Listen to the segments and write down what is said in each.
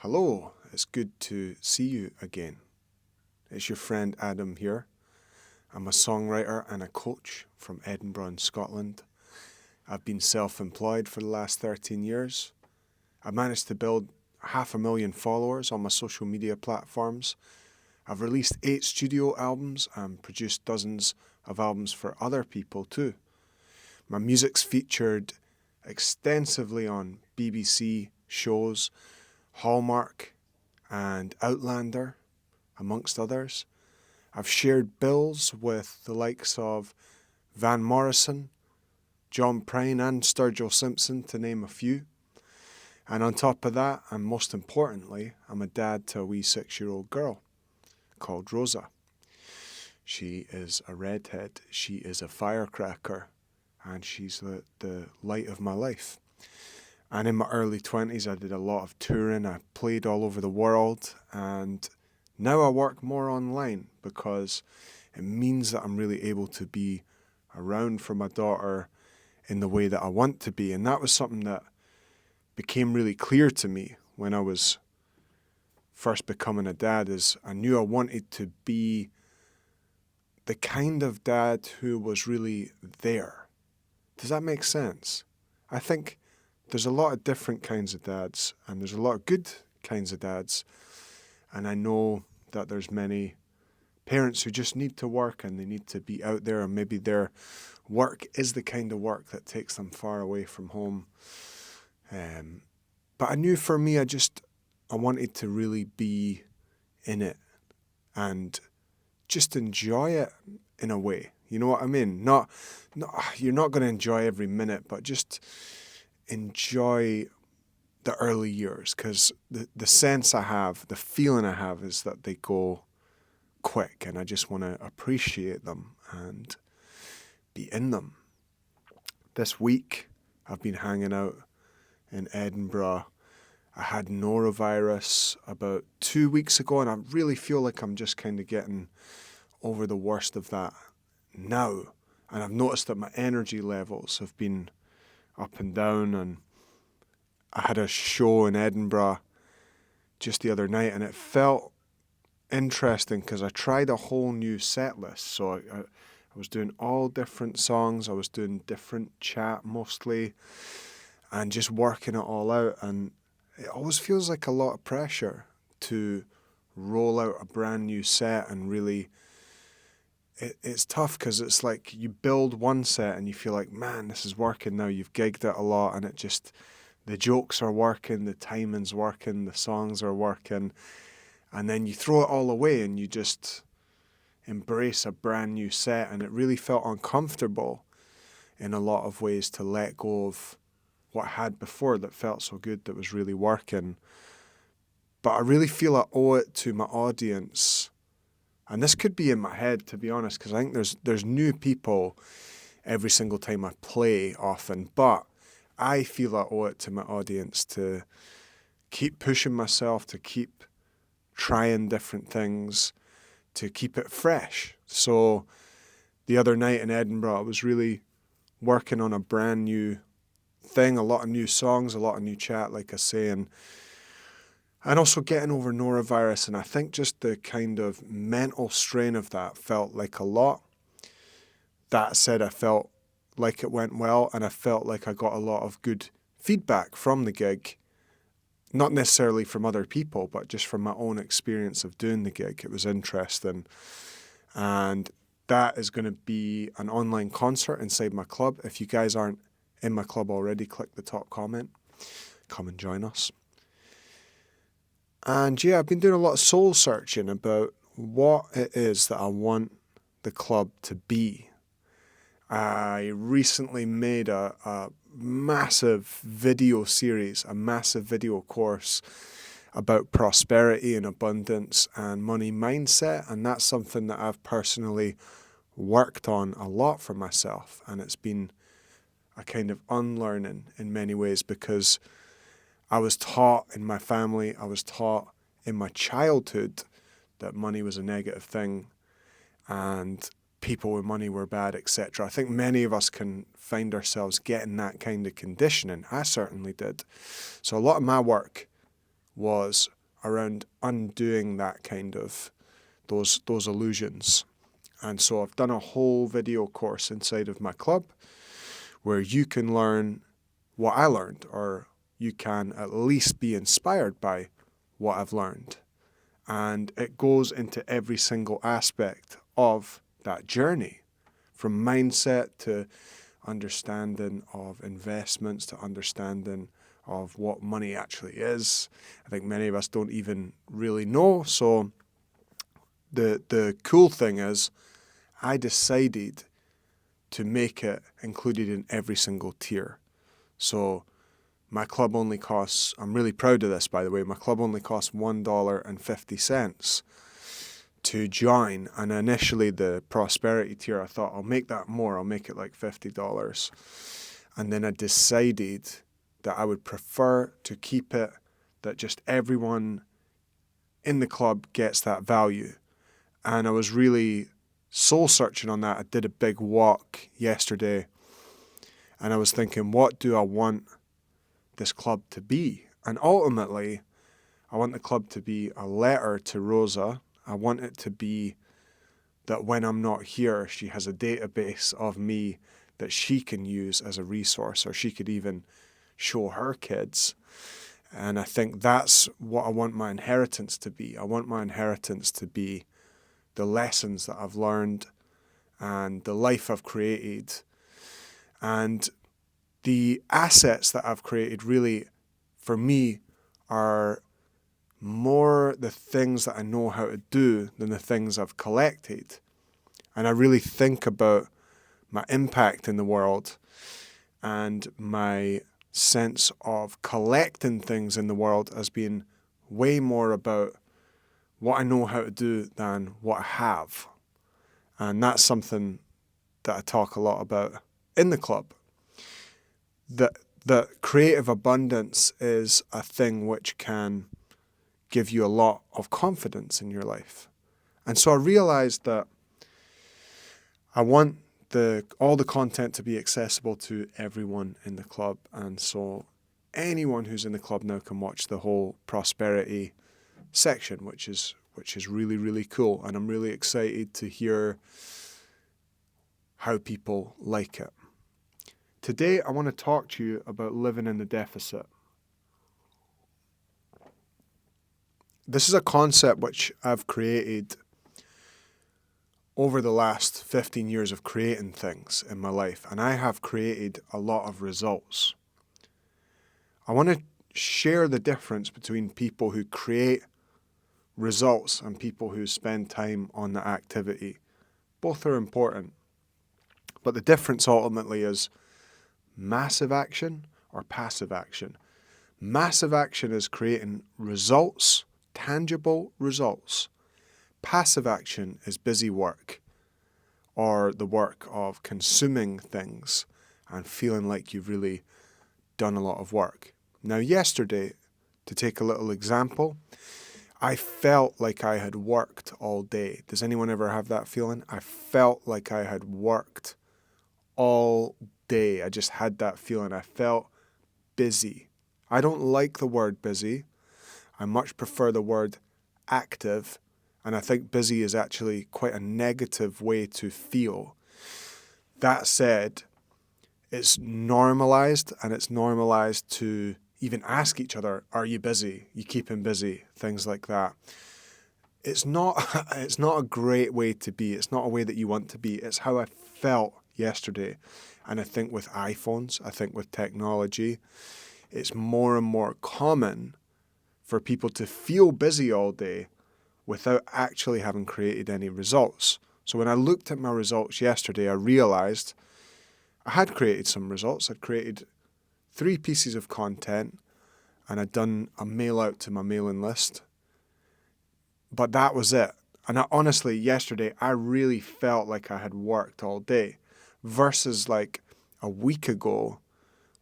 Hello, it's good to see you again. It's your friend Adam here. I'm a songwriter and a coach from Edinburgh in Scotland. I've been self-employed for the last 13 years. I've managed to build 500,000 followers on my social media platforms. I've released 8 studio albums and produced dozens of albums for other people too. My music's featured extensively on BBC shows, Hallmark and Outlander, amongst others. I've shared bills with the likes of Van Morrison, John Prine and Sturgill Simpson, to name a few. And on top of that, and most importantly, I'm a dad to a wee 6-year-old girl called Rosa. She is a redhead, she is a firecracker, and she's the light of my life. And in my early 20s, I did a lot of touring. I played all over the world. And now I work more online because it means that I'm really able to be around for my daughter in the way that I want to be. And that was something that became really clear to me when I was first becoming a dad, is I knew I wanted to be the kind of dad who was really there. Does that make sense? I think there's a lot of different kinds of dads, and there's a lot of good kinds of dads. And I know that there's many parents who just need to work and they need to be out there, and maybe their work is the kind of work that takes them far away from home. But I knew for me, I wanted to really be in it and just enjoy it in a way. You know what I mean? Not you're not going to enjoy every minute, but just enjoy the early years, because the sense I have, the feeling I have is that they go quick, and I just want to appreciate them and be in them. This week, I've been hanging out in Edinburgh. I had norovirus about 2 weeks ago, and I really feel like I'm just kind of getting over the worst of that now. And I've noticed that my energy levels have been up and down, and I had a show in Edinburgh just the other night, and it felt interesting because I tried a whole new set list. So I was doing all different songs, I was doing different chat mostly, and just working it all out. And it always feels like a lot of pressure to roll out a brand new set, and really it's tough because it's like you build one set and you feel like, man, this is working now. You've gigged it a lot, and the jokes are working, the timing's working, the songs are working, and then you throw it all away and you just embrace a brand new set. And it really felt uncomfortable in a lot of ways to let go of what I had before that felt so good, that was really working. But I really feel I owe it to my audience. And this could be in my head, to be honest, because I think there's new people every single time I play often. But I feel I owe it to my audience to keep pushing myself, to keep trying different things, to keep it fresh. So the other night in Edinburgh, I was really working on a brand new thing, a lot of new songs, a lot of new chat, like I say, and also getting over norovirus. And I think just the kind of mental strain of that felt like a lot. That said, I felt like it went well, and I felt like I got a lot of good feedback from the gig. Not necessarily from other people, but just from my own experience of doing the gig. It was interesting. And that is going to be an online concert inside my club. If you guys aren't in my club already, click the top comment. Come and join us. And yeah, I've been doing a lot of soul searching about what it is that I want the club to be. I recently made a massive video series, a massive video course about prosperity and abundance and money mindset. And that's something that I've personally worked on a lot for myself. And it's been a kind of unlearning in many ways, because I was taught in my family, I was taught in my childhood that money was a negative thing and people with money were bad, etc. I think many of us can find ourselves getting that kind of conditioning. I certainly did. So a lot of my work was around undoing that kind of those illusions. And so I've done a whole video course inside of my club where you can learn what I learned, or you can at least be inspired by what I've learned. And it goes into every single aspect of that journey, from mindset to understanding of investments to understanding of what money actually is. I think many of us don't even really know. So the cool thing is I decided to make it included in every single tier. So my club only costs, I'm really proud of this, by the way, my club only costs $1.50 to join. And initially the prosperity tier, I thought I'll make that more, I'll make it like $50. And then I decided that I would prefer to keep it that just everyone in the club gets that value. And I was really soul searching on that. I did a big walk yesterday and I was thinking, what do I want this club to be? And ultimately, I want the club to be a letter to Rosa. I want it to be that when I'm not here, she has a database of me that she can use as a resource, or she could even show her kids. And I think that's what I want my inheritance to be. I want my inheritance to be the lessons that I've learned and the life I've created. And the assets that I've created really, for me, are more the things that I know how to do than the things I've collected. And I really think about my impact in the world and my sense of collecting things in the world as being way more about what I know how to do than what I have. And that's something that I talk a lot about in the club. That creative abundance is a thing which can give you a lot of confidence in your life. And so I realized that I want all the content to be accessible to everyone in the club. And so anyone who's in the club now can watch the whole prosperity section, which is really, really cool. And I'm really excited to hear how people like it. Today, I want to talk to you about living in the deficit. This is a concept which I've created over the last 15 years of creating things in my life, and I have created a lot of results. I want to share the difference between people who create results and people who spend time on the activity. Both are important, but the difference ultimately is massive action or passive action. Massive action is creating results, tangible results. Passive action is busy work, or the work of consuming things and feeling like you've really done a lot of work. Now, yesterday, to take a little example, I felt like I had worked all day. Does anyone ever have that feeling? I felt like I had worked all day. I just had that feeling. I felt busy. I don't like the word busy. I much prefer the word active. And I think busy is actually quite a negative way to feel. That said, it's normalized, and it's normalized to even ask each other, are you busy? You keeping busy? Things like that. It's not a great way to be. It's not a way that you want to be. It's how I felt yesterday. And I think with iPhones, I think with technology, it's more and more common for people to feel busy all day without actually having created any results. So when I looked at my results yesterday, I realized I had created some results. I'd created 3 pieces of content and I'd done a mail out to my mailing list. But that was it. And honestly, yesterday, I really felt like I had worked all day versus like a week ago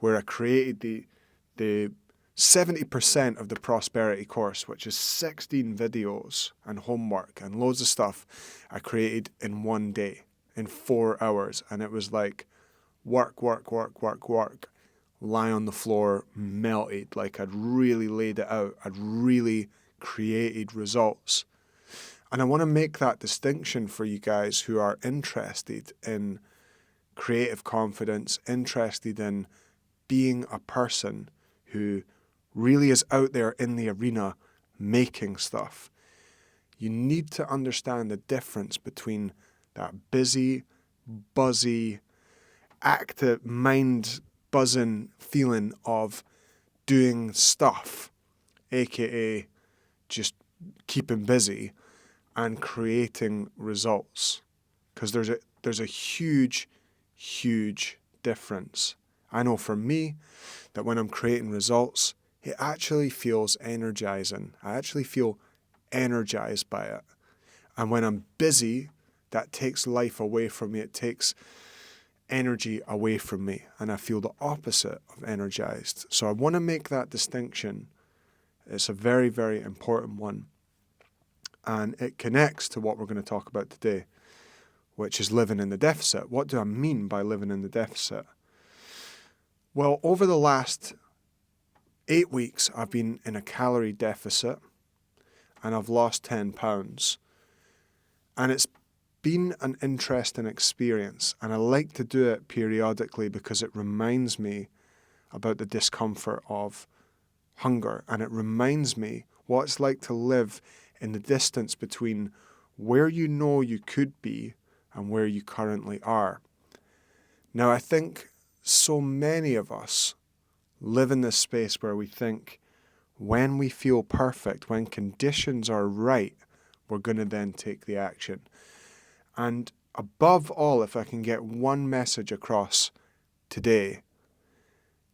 where I created the 70% of the prosperity course, which is 16 videos and homework and loads of stuff I created in one day, in 4 hours. And it was like work lie on the floor melted, like I'd really laid it out. I'd really created results. And I want to make that distinction for you guys who are interested in creative confidence, interested in being a person who really is out there in the arena making stuff. You need to understand the difference between that busy, buzzy, active, mind buzzing feeling of doing stuff, aka just keeping busy, and creating results. Because there's a huge, huge difference. I know for me that when I'm creating results, it actually feels energizing. I actually feel energized by it. And when I'm busy, that takes life away from me. It takes energy away from me. And I feel the opposite of energized. So I want to make that distinction. It's a very, very important one. And it connects to what we're going to talk about today, which is living in the deficit. What do I mean by living in the deficit? Well, over the last 8 weeks, I've been in a calorie deficit and I've lost 10 pounds. And it's been an interesting experience. And I like to do it periodically because it reminds me about the discomfort of hunger. And it reminds me what it's like to live in the distance between where you know you could be and where you currently are. Now, I think so many of us live in this space where we think when we feel perfect, when conditions are right, we're going to then take the action. And above all, if I can get one message across today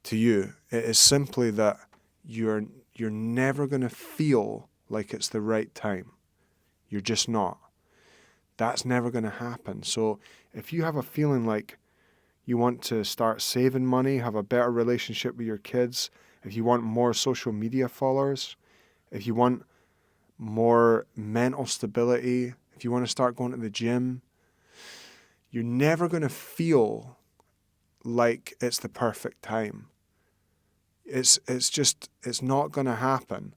to you, it is simply that you're never going to feel like it's the right time. You're just not. That's never going to happen. So if you have a feeling like you want to start saving money, have a better relationship with your kids, if you want more social media followers, if you want more mental stability, if you want to start going to the gym, you're never going to feel like it's the perfect time. It's not going to happen.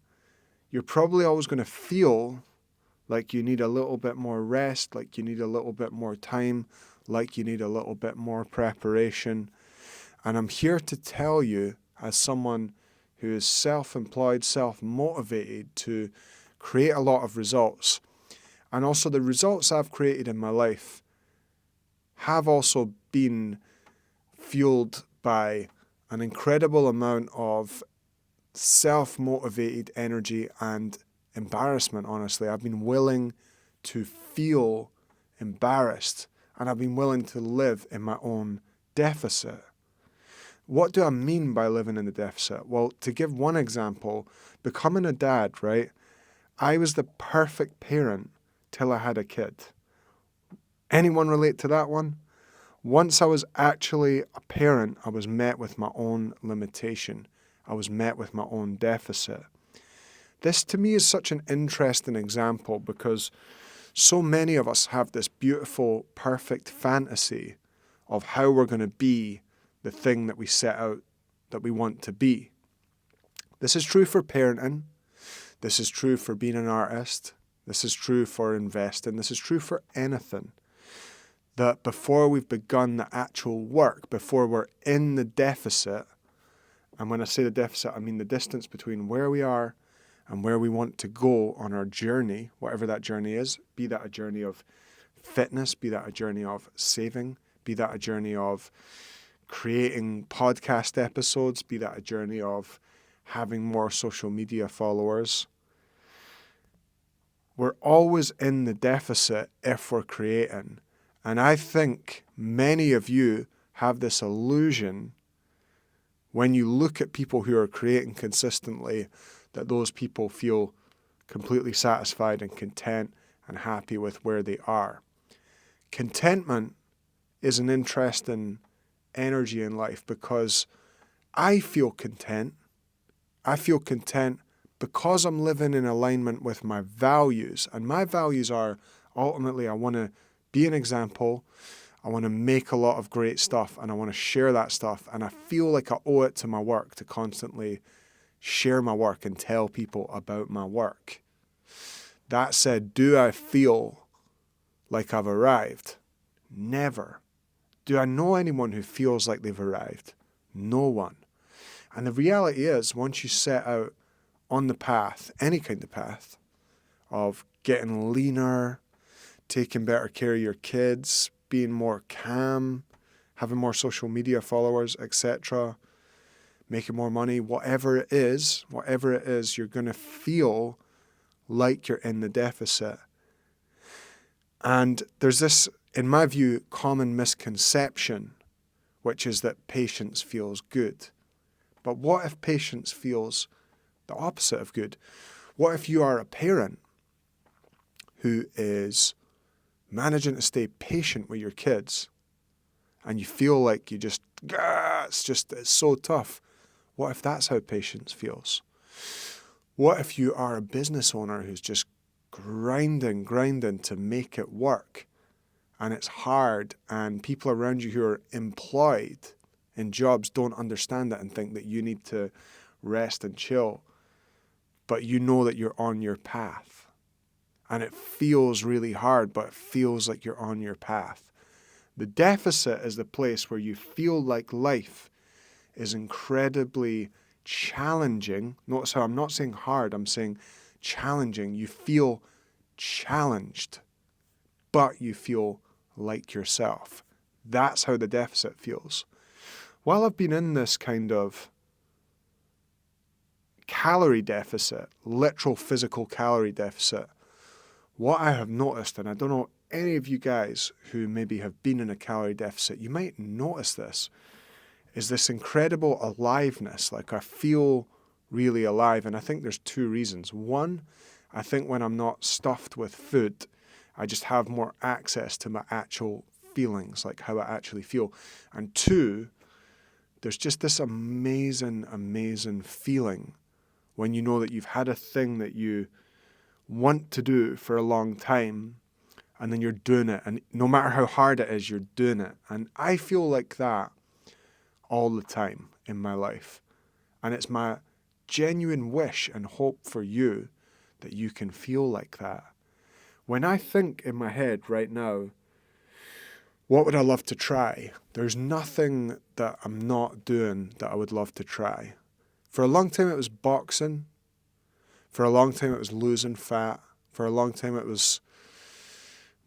You're probably always going to feel like you need a little bit more rest, like you need a little bit more time, like you need a little bit more preparation. And I'm here to tell you, as someone who is self-employed, self-motivated to create a lot of results, and also the results I've created in my life have also been fueled by an incredible amount of self-motivated energy and embarrassment, honestly. I've been willing to feel embarrassed and I've been willing to live in my own deficit. What do I mean by living in the deficit? Well, to give one example, becoming a dad, right? I was the perfect parent till I had a kid. Anyone relate to that one? Once I was actually a parent, I was met with my own limitation. I was met with my own deficit. This to me is such an interesting example because so many of us have this beautiful, perfect fantasy of how we're going to be the thing that we set out that we want to be. This is true for parenting. This is true for being an artist. This is true for investing. This is true for anything. That before we've begun the actual work, before we're in the deficit, and when I say the deficit, I mean the distance between where we are and where we want to go on our journey, whatever that journey is, be that a journey of fitness, be that a journey of saving, be that a journey of creating podcast episodes, be that a journey of having more social media followers. We're always in the deficit if we're creating. And I think many of you have this illusion when you look at people who are creating consistently that those people feel completely satisfied and content and happy with where they are. Contentment is an interesting energy in life because I feel content. I feel content because I'm living in alignment with my values. And my values are ultimately I want to be an example. I want to make a lot of great stuff and I want to share that stuff. And I feel like I owe it to my work to constantly share my work and tell people about my work. That said, do I feel like I've arrived? Never. Do I know anyone who feels like they've arrived? No one. And the reality is, once you set out on the path, any kind of path, of getting leaner, taking better care of your kids, being more calm, having more social media followers, etc., making more money, whatever it is, you're going to feel like you're in the deficit. And there's this, in my view, common misconception, which is that patience feels good. But what if patience feels the opposite of good? What if you are a parent who is managing to stay patient with your kids and you feel like you just, it's so tough? What if that's how patience feels? What if you are a business owner who's just grinding to make it work, and it's hard, and people around you who are employed in jobs don't understand that and think that you need to rest and chill, but you know that you're on your path, and it feels really hard, but it feels like you're on your path. The deficit is the place where you feel like life is incredibly challenging. Notice how I'm not saying hard, I'm saying challenging. You feel challenged, but you feel like yourself. That's how the deficit feels. While I've been in this kind of calorie deficit, literal physical calorie deficit, what I have noticed, and I don't know any of you guys who maybe have been in a calorie deficit, you might notice this, is this incredible aliveness. Like I feel really alive, and I think there's two reasons. One, I think when I'm not stuffed with food, I just have more access to my actual feelings, like how I actually feel. And two, there's just this amazing feeling when you know that you've had a thing that you want to do for a long time, and then you're doing it, and no matter how hard it is, you're doing it. And I feel like that all the time in my life. And it's my genuine wish and hope for you that you can feel like that. When I think in my head right now, what would I love to try? There's nothing that I'm not doing that I would love to try. For a long time it was boxing. For a long time it was losing fat. For a long time it was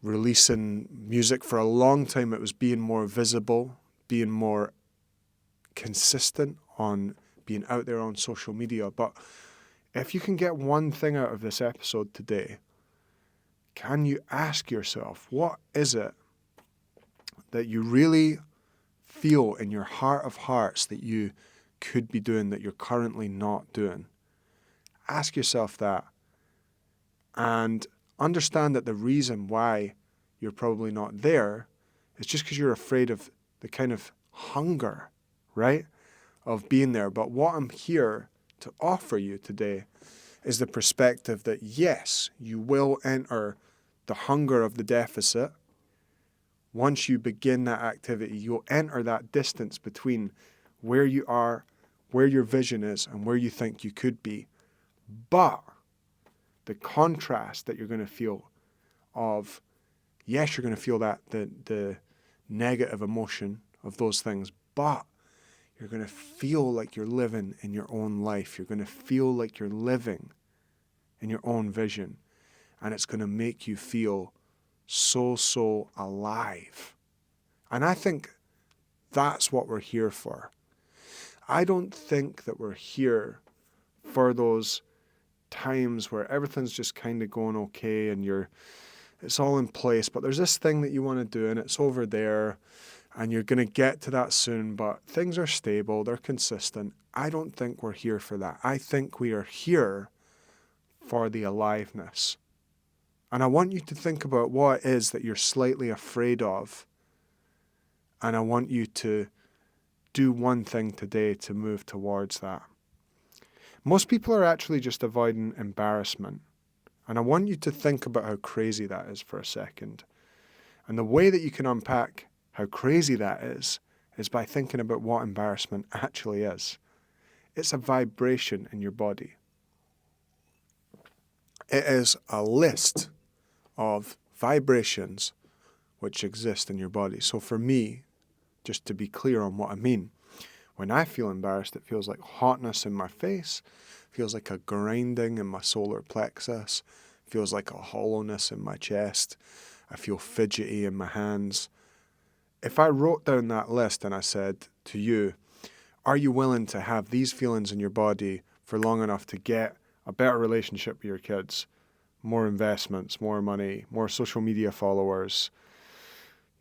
releasing music. For a long time it was being more visible, being more consistent on being out there on social media. But if you can get one thing out of this episode today, can you ask yourself, what is it that you really feel in your heart of hearts that you could be doing that you're currently not doing? Ask yourself that, and understand that the reason why you're probably not there is just because you're afraid of the kind of hunger, right, of being there. But what I'm here to offer you today is the perspective that yes, you will enter the hunger of the deficit. Once you begin that activity, you'll enter that distance between where you are, where your vision is, and where you think you could be. But the contrast that you're going to feel of, yes, you're going to feel that, the negative emotion of those things, but you're going to feel like you're living in your own life. You're going to feel like you're living in your own vision. And it's going to make you feel so alive. And I think that's what we're here for. I don't think that we're here for those times where everything's just kind of going okay and it's all in place, but there's this thing that you want to do and it's over there and you're going to get to that soon, but things are stable, they're consistent. I don't think we're here for that. I think we are here for the aliveness. And I want you to think about what it is that you're slightly afraid of. And I want you to do one thing today to move towards that. Most people are actually just avoiding embarrassment. And I want you to think about how crazy that is for a second. And the way that you can unpack how crazy that is by thinking about what embarrassment actually is. It's a vibration in your body. It is a list of vibrations which exist in your body. So for me, just to be clear on what I mean, when I feel embarrassed, it feels like hotness in my face, feels like a grinding in my solar plexus, feels like a hollowness in my chest. I feel fidgety in my hands. If I wrote down that list and I said to you, are you willing to have these feelings in your body for long enough to get a better relationship with your kids, more investments, more money, more social media followers,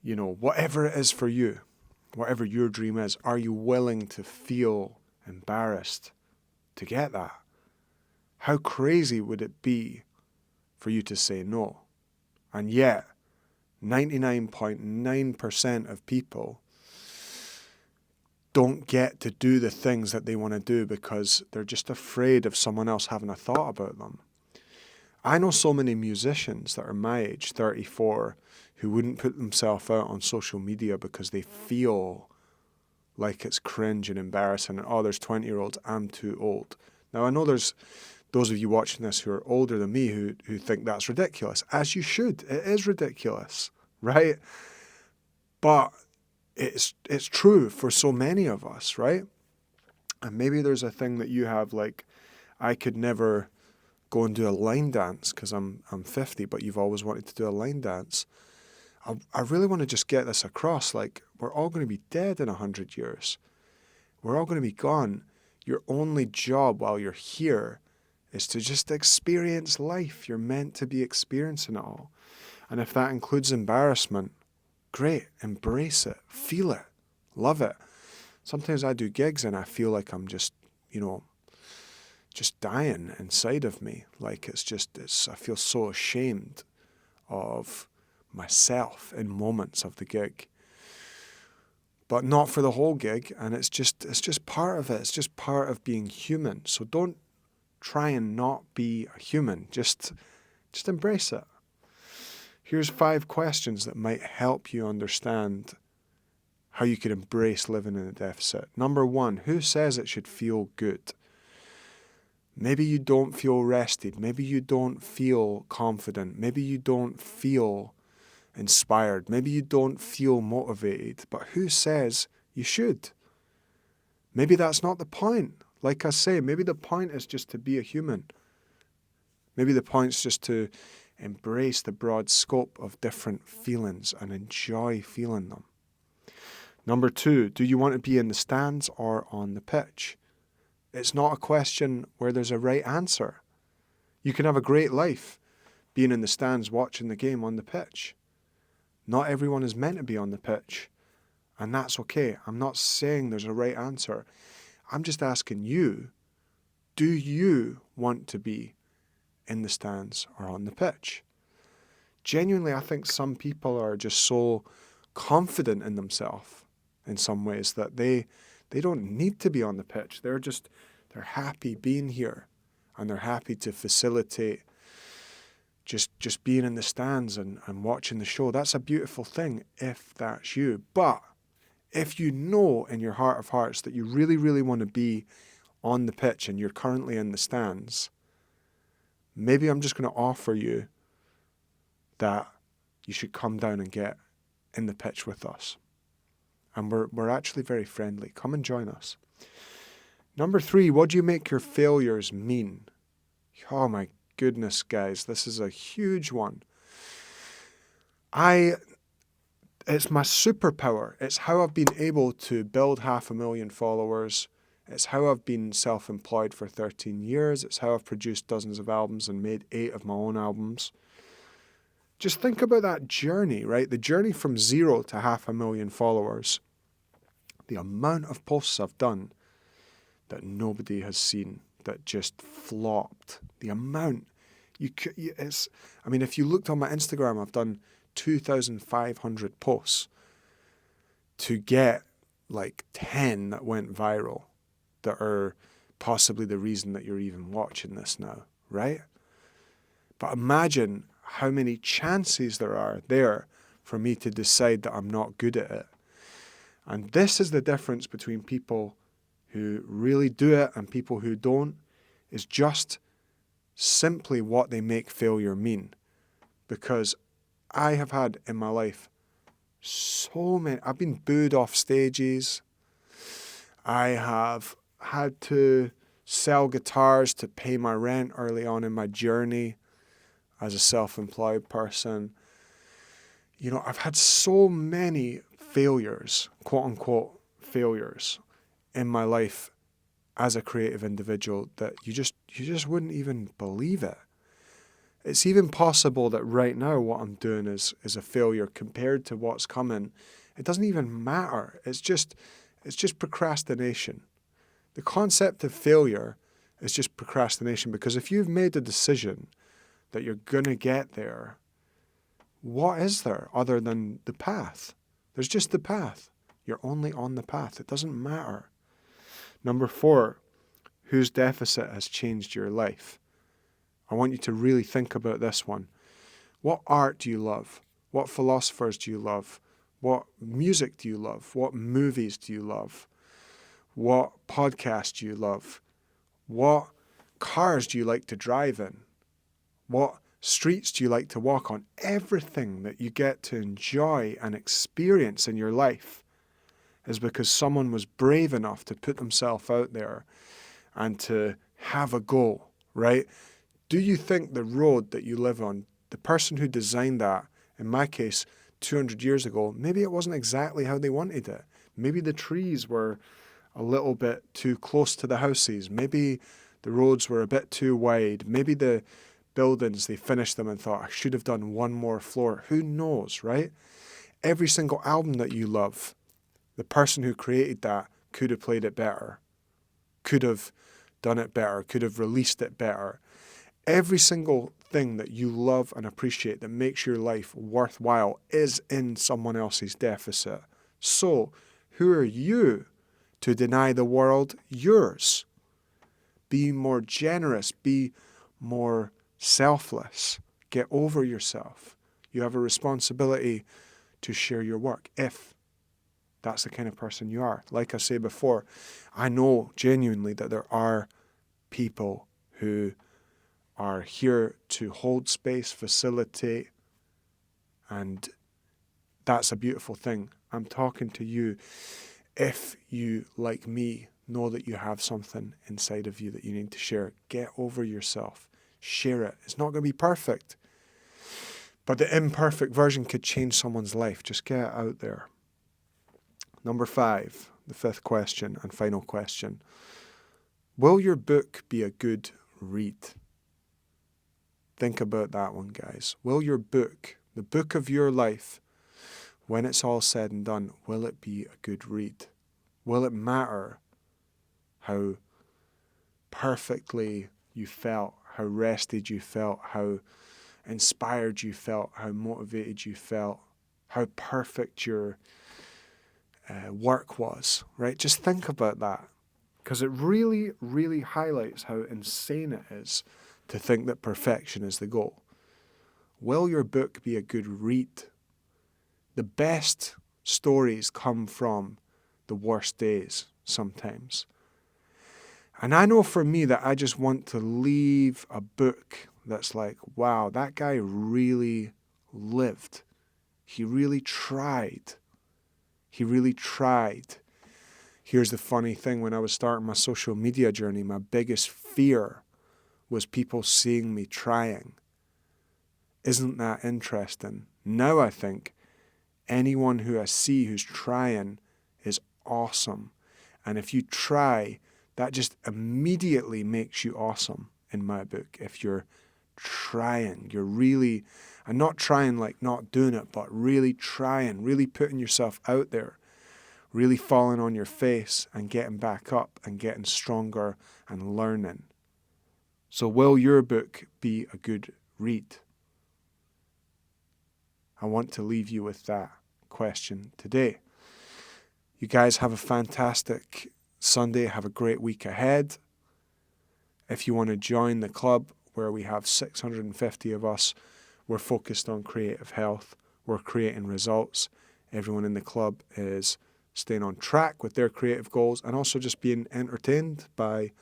whatever it is for you, whatever your dream is, are you willing to feel embarrassed to get that? How crazy would it be for you to say no? And yet, 99.9% of people don't get to do the things that they want to do because they're just afraid of someone else having a thought about them. I know so many musicians that are my age, 34, who wouldn't put themselves out on social media because they feel like it's cringe and embarrassing. And, there's 20-year-olds, I'm too old. Now, I know there's those of you watching this who are older than me who think that's ridiculous, as you should. It is ridiculous, right? But it's true for so many of us, right? And maybe there's a thing that you have, like, I could never go and do a line dance because I'm 50, but you've always wanted to do a line dance. I really want to just get this across. Like, we're all going to be dead in 100 years. We're all going to be gone. Your only job while you're here is to just experience life. You're meant to be experiencing it all. And if that includes embarrassment, great, embrace it, feel it, love it. Sometimes I do gigs and I feel like I'm just dying inside of me. Like I feel so ashamed of myself in moments of the gig. But not for the whole gig, and it's just part of it. It's just part of being human. So don't try and not be a human. Just embrace it. Here's 5 questions that might help you understand how you could embrace living in a deficit. Number 1, who says it should feel good? Maybe you don't feel rested. Maybe you don't feel confident. Maybe you don't feel inspired. Maybe you don't feel motivated. But who says you should? Maybe that's not the point. Like I say, maybe the point is just to be a human. Maybe the point is just to embrace the broad scope of different feelings and enjoy feeling them. Number 2, do you want to be in the stands or on the pitch? It's not a question where there's a right answer. You can have a great life being in the stands watching the game on the pitch. Not everyone is meant to be on the pitch, and that's okay. I'm not saying there's a right answer. I'm just asking you, do you want to be in the stands or on the pitch? Genuinely, I think some people are just so confident in themselves in some ways that they don't need to be on the pitch. They're happy being here, and they're happy to facilitate just being in the stands and watching the show. That's a beautiful thing if that's you. But if you know in your heart of hearts that you really, really want to be on the pitch and you're currently in the stands, maybe I'm just going to offer you that you should come down and get in the pitch with us. And we're actually very friendly. Come and join us. Number 3, what do you make your failures mean? Oh my goodness, guys, this is a huge one. It's my superpower. It's how I've been able to build 500,000 followers. It's how I've been self-employed for 13 years. It's how I've produced dozens of albums and made 8 of my own albums. Just think about that journey, right? The journey from 0 to 500,000 followers. The amount of posts I've done that nobody has seen, that just flopped. The amount. If you looked on my Instagram, I've done 2,500 posts to get like 10 that went viral that are possibly the reason that you're even watching this now, right? But imagine how many chances there are there for me to decide that I'm not good at it And this is the difference between people who really do it and people who don't, is just simply what they make failure mean. Because I have had in my life I've been booed off stages. I have had to sell guitars to pay my rent early on in my journey as a self-employed person. I've had so many failures, quote unquote failures, in my life as a creative individual that you just wouldn't even believe it. It's even possible that right now what I'm doing is a failure compared to what's coming. It doesn't even matter. It's just procrastination. The concept of failure is just procrastination, because if you've made a decision that you're going to get there, what is there other than the path? There's just the path. You're only on the path. It doesn't matter. Number 4, whose deficit has changed your life? I want you to really think about this one. What art do you love? What philosophers do you love? What music do you love? What movies do you love? What podcasts do you love? What cars do you like to drive in? What streets do you like to walk on? Everything that you get to enjoy and experience in your life is because someone was brave enough to put themselves out there and to have a goal, right? Do you think the road that you live on, the person who designed that, in my case, 200 years ago, maybe it wasn't exactly how they wanted it. Maybe the trees were a little bit too close to the houses. Maybe the roads were a bit too wide. Maybe the buildings, they finished them and thought, I should have done one more floor. Who knows, right? Every single album that you love, the person who created that could have played it better, could have done it better, could have released it better. Every single thing that you love and appreciate that makes your life worthwhile is in someone else's deficit. So, who are you to deny the world yours? Be more generous. Be more selfless. Get over yourself. You have a responsibility to share your work if that's the kind of person you are. Like I say before, I know genuinely that there are people who are here to hold space, facilitate, and that's a beautiful thing. I'm talking to you. If you, like me, know that you have something inside of you that you need to share, get over yourself. Share it. It's not going to be perfect, but the imperfect version could change someone's life. Just get it out there. Number 5, the 5th question and final question. Will your book be a good read? Think about that one, guys. Will your book, the book of your life, when it's all said and done, will it be a good read? Will it matter how perfectly you felt, how rested you felt, how inspired you felt, how motivated you felt, how perfect your work was, right? Just think about that, because it really, really highlights how insane it is to think that perfection is the goal. Will your book be a good read? The best stories come from the worst days sometimes. And I know for me that I just want to leave a book that's like, wow, that guy really lived. He really tried. He really tried. Here's the funny thing. When I was starting my social media journey, my biggest fear was people seeing me trying. Isn't that interesting? Now I think anyone who I see who's trying is awesome. And if you try, that just immediately makes you awesome in my book. If you're trying, you're really, and not trying like not doing it, but really trying, really putting yourself out there, really falling on your face and getting back up and getting stronger and learning. So will your book be a good read? I want to leave you with that question today. You guys have a fantastic Sunday. Have a great week ahead. If you want to join the club where we have 650 of us, we're focused on creative health. We're creating results. Everyone in the club is staying on track with their creative goals, and also just being entertained by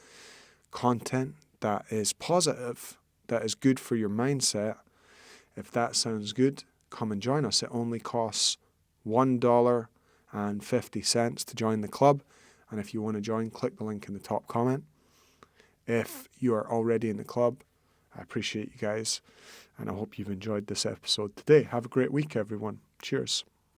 content that is positive, that is good for your mindset. If that sounds good, come and join us. It only costs $1.50 to join the club. And if you want to join, click the link in the top comment. If you are already in the club, I appreciate you guys. And I hope you've enjoyed this episode today. Have a great week, everyone. Cheers.